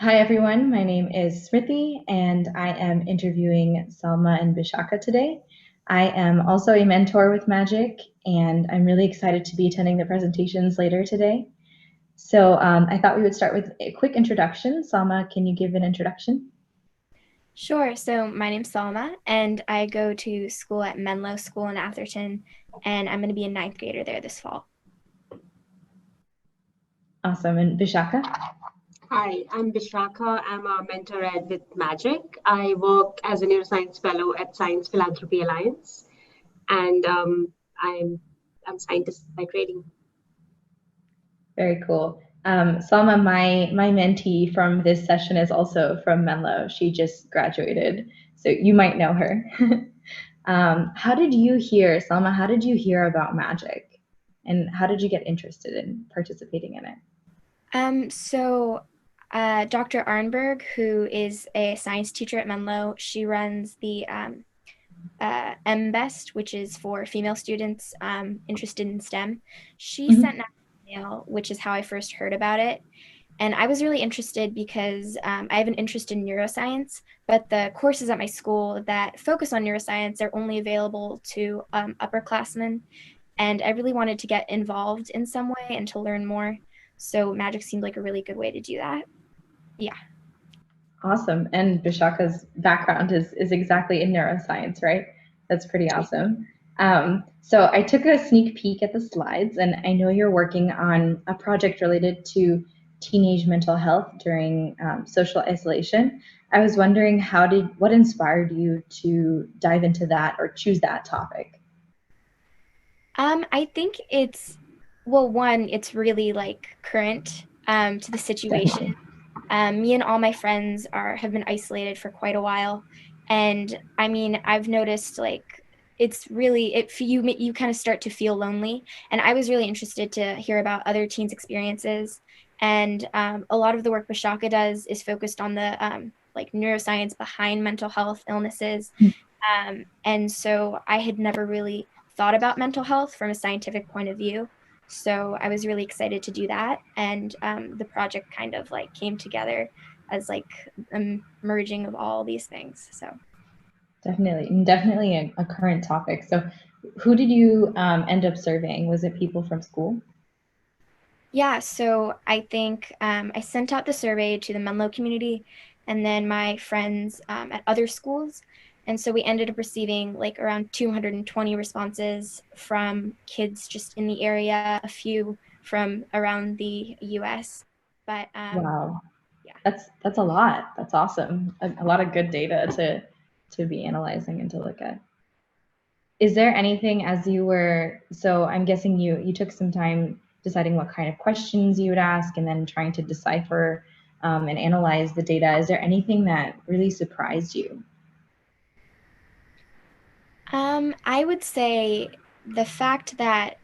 Hi everyone, my name is Smriti and I am interviewing Salma and Bishakha today. I am also a mentor with Magic and I'm really excited to be attending the presentations later today. So I thought we would start with a quick introduction. Salma, can you give an introduction? Sure. So my name's Salma, and I go to school at Menlo School in Atherton, and I'm going to be a ninth grader there this fall. Awesome. And Bishakha? Hi, I'm Bishakha. I'm a mentor at with Magic. I work as a neuroscience fellow at Science Philanthropy Alliance, and I'm scientist by training. Very cool. Salma, my mentee from this session is also from Menlo. She just graduated, so you might know her. How did you hear, Salma, how did you hear about Magic? And how did you get interested in participating in it? Dr. Arnberg, who is a science teacher at Menlo, she runs the MBEST, which is for female students interested in STEM. She sent out an email, which is how I first heard about it. And I was really interested because I have an interest in neuroscience, but the courses at my school that focus on neuroscience are only available to upperclassmen. And I really wanted to get involved in some way and to learn more. So Magic seemed like a really good way to do that. Yeah. Awesome. And Bishaka's background is exactly in neuroscience, right? That's pretty awesome. So I took a sneak peek at the slides, and I know you're working on a project related to teenage mental health during social isolation. I was wondering what inspired you to dive into that or choose that topic? I think one, it's really like current to the situation. Definitely. Me and all my friends have been isolated for quite a while, and I mean, I've noticed like it's really you kind of start to feel lonely, and I was really interested to hear about other teens' experiences, and a lot of the work Bishaka does is focused on the like neuroscience behind mental health illnesses, and so I had never really thought about mental health from a scientific point of view. So I was really excited to do that. And the project kind of like came together as like a merging of all these things. So Definitely a current topic. So who did you end up surveying? Was it people from school? yeah, so I think I sent out the survey to the Menlo community and then my friends at other schools. And so we ended up receiving like around 220 responses from kids just in the area, a few from around the US. But Wow. yeah. That's a lot. That's awesome. A lot of good data to be analyzing and to look at. Is there anything as you were, so I'm guessing you took some time deciding what kind of questions you would ask and then trying to decipher and analyze the data. Is there anything that really surprised you? I would say the fact that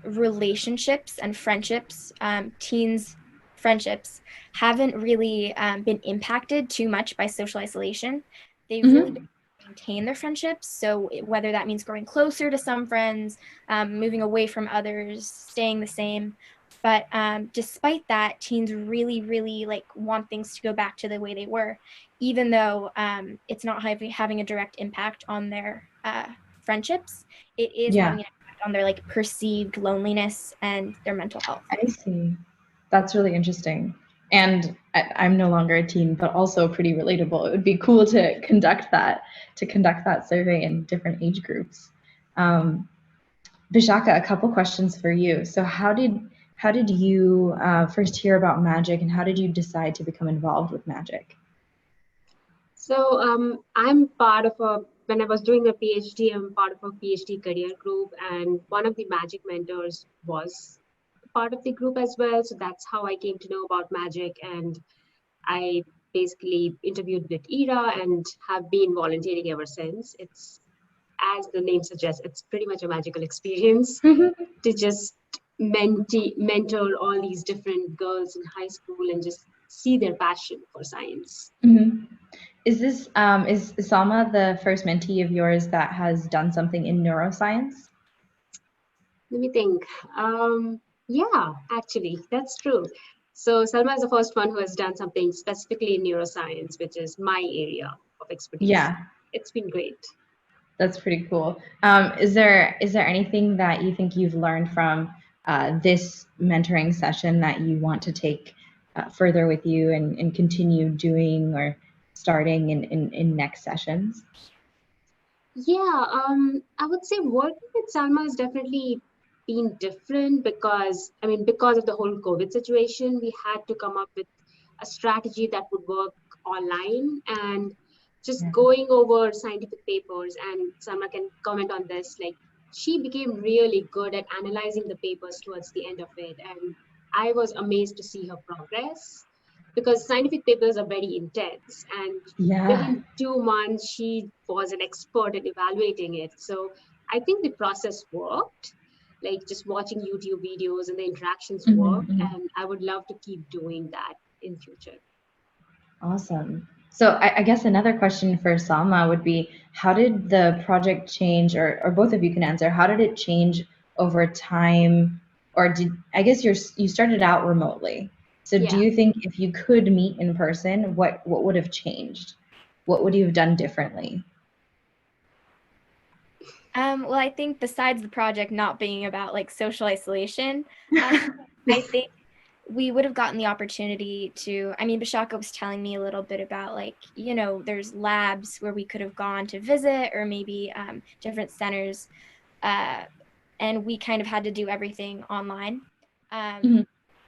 relationships and friendships, teens' friendships, haven't really been impacted too much by social isolation. They've really been Mm-hmm. maintain their friendships. So whether that means growing closer to some friends, moving away from others, staying the same. But despite that, teens really, really like want things to go back to the way they were, even though it's not having a direct impact on their friendships. It is Yeah, having an on their like perceived loneliness and their mental health. I see. That's really interesting. And I'm no longer a teen, but also pretty relatable. It would be cool to conduct that survey in different age groups. Um, Bishaka, a couple questions for you. So how did you first hear about magic, and how did you decide to become involved with magic? I'm part of when I was doing a PhD, I'm part of a PhD career group, and one of the Magic mentors was part of the group as well. So that's how I came to know about Magic, and I basically interviewed with Ira and have been volunteering ever since. It's, as the name suggests, it's pretty much a magical experience to just mentor all these different girls in high school and just see their passion for science. Mhm. Is Salma the first mentee of yours that has done something in neuroscience? Let me think. Yeah, actually, that's true. So Salma is the first one who has done something specifically in neuroscience, which is my area of expertise. Yeah, It's been great. that's pretty cool. Is there anything that you think you've learned from this mentoring session that you want to take further with you and continue doing or starting in next sessions? Yeah, I would say working with Salma has definitely been different because, I mean, because of the whole COVID situation, we had to come up with a strategy that would work online and just Yeah. going over scientific papers. And Salma can comment on this. Like, she became really good at analyzing the papers towards the end of it. And I was amazed to see her progress because scientific papers are very intense. And Yeah. within 2 months, she was an expert at evaluating it. So I think the process worked, like just watching YouTube videos and the interactions worked. Mhm. And I would love to keep doing that in future. Awesome. So I guess another question for Salma would be, how did the project change, or both of you can answer, how did it change over time? Or I guess you started out remotely. So do Yeah. you think if you could meet in person, what would have changed? What would you have done differently? Well, I think besides the project not being about like social isolation, I think we would have gotten the opportunity to, I mean, Bishakha was telling me a little bit about like, there's labs where we could have gone to visit, or maybe different centers. And we kind of had to do everything online. Mhm.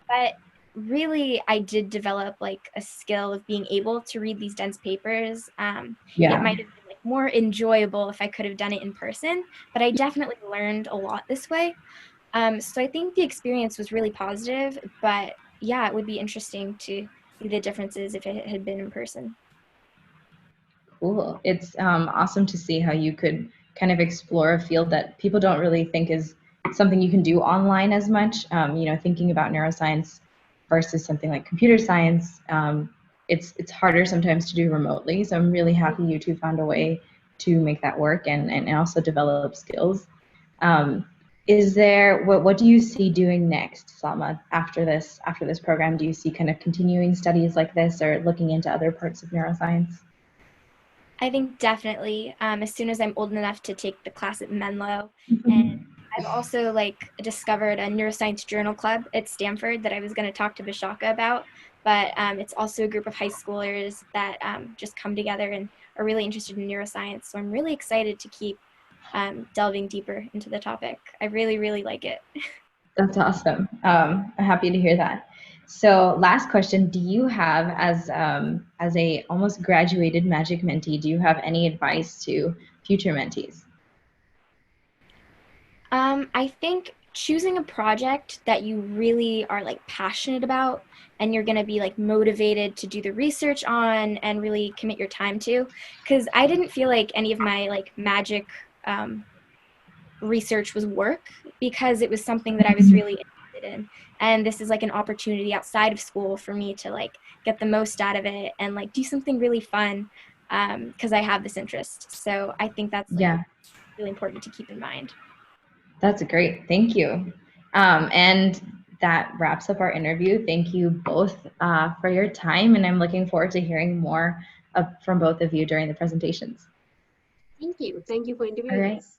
But really, I did develop like a skill of being able to read these dense papers. It might have been like more enjoyable if I could have done it in person, but I definitely learned a lot this way. So I think the experience was really positive, but yeah, it would be interesting to see the differences if it had been in person. Cool. It's awesome to see how you could kind of explore a field that people don't really think is something you can do online as much. Thinking about neuroscience versus something like computer science, it's harder sometimes to do remotely. So I'm really happy you two found a way to make that work and also develop skills. Um, is there what do you see doing next, Salma, after this program? Do you see kind of continuing studies like this or looking into other parts of neuroscience? I think definitely as soon as I'm old enough to take the class at Menlo. And I've also like discovered a neuroscience journal club at Stanford that I was going to talk to Bishakha about. But it's also a group of high schoolers that just come together and are really interested in neuroscience. So I'm really excited to keep delving deeper into the topic. I really, really like it. That's awesome. I'm happy to hear that. So, last question: do you have, as a almost graduated Magic mentee, do you have any advice to future mentees? I think choosing a project that you really are like passionate about and you're going to be like motivated to do the research on and really commit your time to, because I didn't feel like any of my like magic research was work, because it was something that I was really interested in, and this is like an opportunity outside of school for me to like get the most out of it and like do something really fun, because I have this interest. So I think that's like Yeah, really important to keep in mind. that's great. Thank you. And that wraps up our interview. Thank you both for your time, and I'm looking forward to hearing more from both of you during the presentations. Thank you. Thank you for All interviewing right. us.